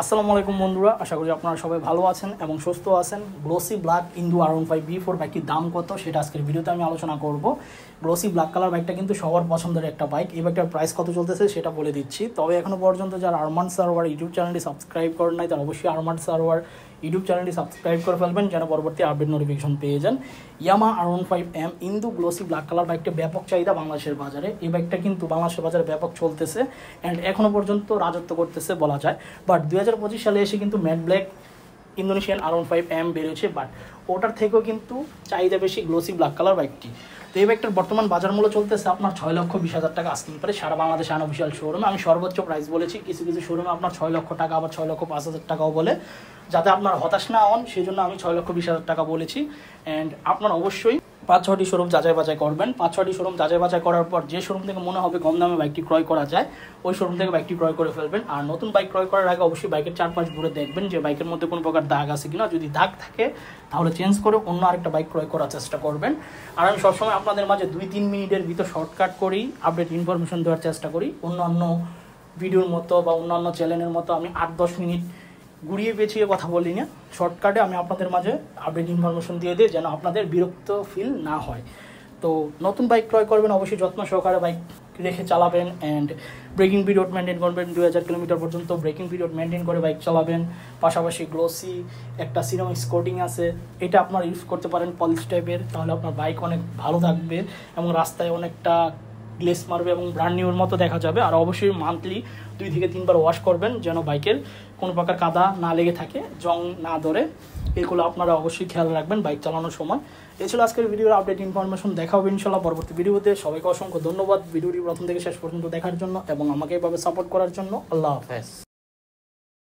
আসসালামু আলাইকুম বন্ধুরা, আশা করি আপনারা সবাই ভালো আছেন এবং সুস্থ আছেন। গ্লোসি ব্ল্যাক ইন্দু R15 V4 বাইকটির দাম কত সেটা আজকের ভিডিওতে আমি আলোচনা করব। গ্লোসি ব্ল্যাক কালার বাইকটা কিন্তু সবার পছন্দের একটা বাইক। এই বাইকটার প্রাইস কত চলতেছে সেটা বলে দিচ্ছি। তবে এখনও পর্যন্ত যারা আরমান সার্ভার ইউটিউব চ্যানেলটি সাবস্ক্রাইব করেন নাই তারা অবশ্যই আরমান সার্ভার ইউটিউব চ্যানেলটি সাবস্ক্রাইব করে ফেলবেন যেন পরবর্তী আপডেট নোটিফিকেশন পেয়ে যান। ইয়ামা R15M ইন্দু গ্লোসি ব্ল্যাক কালার বাইকটা ব্যাপক চাহিদা বাংলাদেশের বাজারে। এই বাইকটা কিন্তু বাংলাদেশের বাজারে ব্যাপক চলতেছে অ্যান্ড এখনও পর্যন্ত রাজত্ব করতেছে বলা যায়। বাট 2025 সালে এসে কিন্তু ম্যাট ব্ল্যাক ইন্দোনেশিয়ান R15M বেরিয়েছে, বাট ওটার থেকেও কিন্তু চাহিদা বেশি গ্লোসি ব্ল্যাক কালার বাইকটি। তো এই বাইকটার বর্তমান বাজার মূল্য চলতেছে আপনার 6,20,000 টাকা আস্কিং প্রাইস সারা বাংলাদেশে আনঅফিশিয়াল শোরুমে। আমি সর্বোচ্চ প্রাইস বলেছি, কিছু কিছু শোরুমে আপনার 6 লক্ষ টাকা আবার 6,05,000 টাকাও বলে, যাতে আপনার হতাশ না হন সেই জন্য আমি 6,20,000 টাকা বলেছি। অ্যান্ড আপনার অবশ্যই 5-6টি শোরুম যাচাই বাছাই করবেন। 5-6টি শোরুম যাচাই বাছাই করার পর যে শোরুম থেকে মনে হবে কম দামে বাইকটি ক্রয় করা যায় ওই শোরুম থেকে বাইকটি ক্রয় করে ফেলবেন। আর নতুন বাইক ক্রয় করার আগে অবশ্যই বাইকের চারপাশ ঘুরে দেখবেন যে বাইকের মধ্যে কোনো প্রকার দাগ আছে কিনা। যদি দাগ থাকে তাহলে চেঞ্জ করে অন্য আরেকটা বাইক ক্রয় করার চেষ্টা করবেন। আর আমি সবসময় আপনাদের মাঝে 2-3 মিনিটের ভিতর শর্টকাট করেই আপডেট ইনফরমেশন দেওয়ার চেষ্টা করি। অন্যান্য ভিডিওর মতো বা অন্যান্য চ্যানেলের মতো আমি 8-10 মিনিট ঘুরিয়ে পেঁচিয়ে কথা বলি না, শর্টকাটে আমি আপনাদের মাঝে আপডেট ইনফরমেশন দিয়ে দিই যেন আপনাদের বিরক্ত ফিল না হয়। তো নতুন বাইক ক্রয় করবেন অবশ্যই যত্ন সহকারে বাইক রেখে চালাবেন অ্যান্ড ব্রেকিং পিরিয়ড মেনটেন করবেন। 2000 কিলোমিটার পর্যন্ত ব্রেকিং পিরিয়ড মেনটেন করে বাইক চালাবেন। পাশাপাশি গ্লোসি একটা সিরামিক কোটিং আছে, এটা আপনারা ইউজ করতে পারেন পলিশ টাইপের, তাহলে আপনার বাইক অনেক ভালো থাকবে এবং রাস্তায় অনেকটা গ্লেস মারবে এবং ব্র্যান্ড নিউর মতো দেখা যাবে। আর অবশ্যই মান্থলি 2 থেকে 3 বার ওয়াশ করবেন যেন বাইকের কোনো প্রকার কাদা না লেগে থাকে, জং না ধরে। এগুলো আপনারা অবশ্যই খেয়াল রাখবেন বাইক চালানোর সময়। এই ছিল আজকের ভিডিওর আপডেট ইনফরমেশন। দেখা হবে ইনশাল্লাহ পরবর্তী ভিডিওতে। সবাইকে অসংখ্য ধন্যবাদ ভিডিওটি প্রথম থেকে শেষ পর্যন্ত দেখার জন্য এবং আমাকে এভাবে সাপোর্ট করার জন্য। আল্লাহ হাফেজ।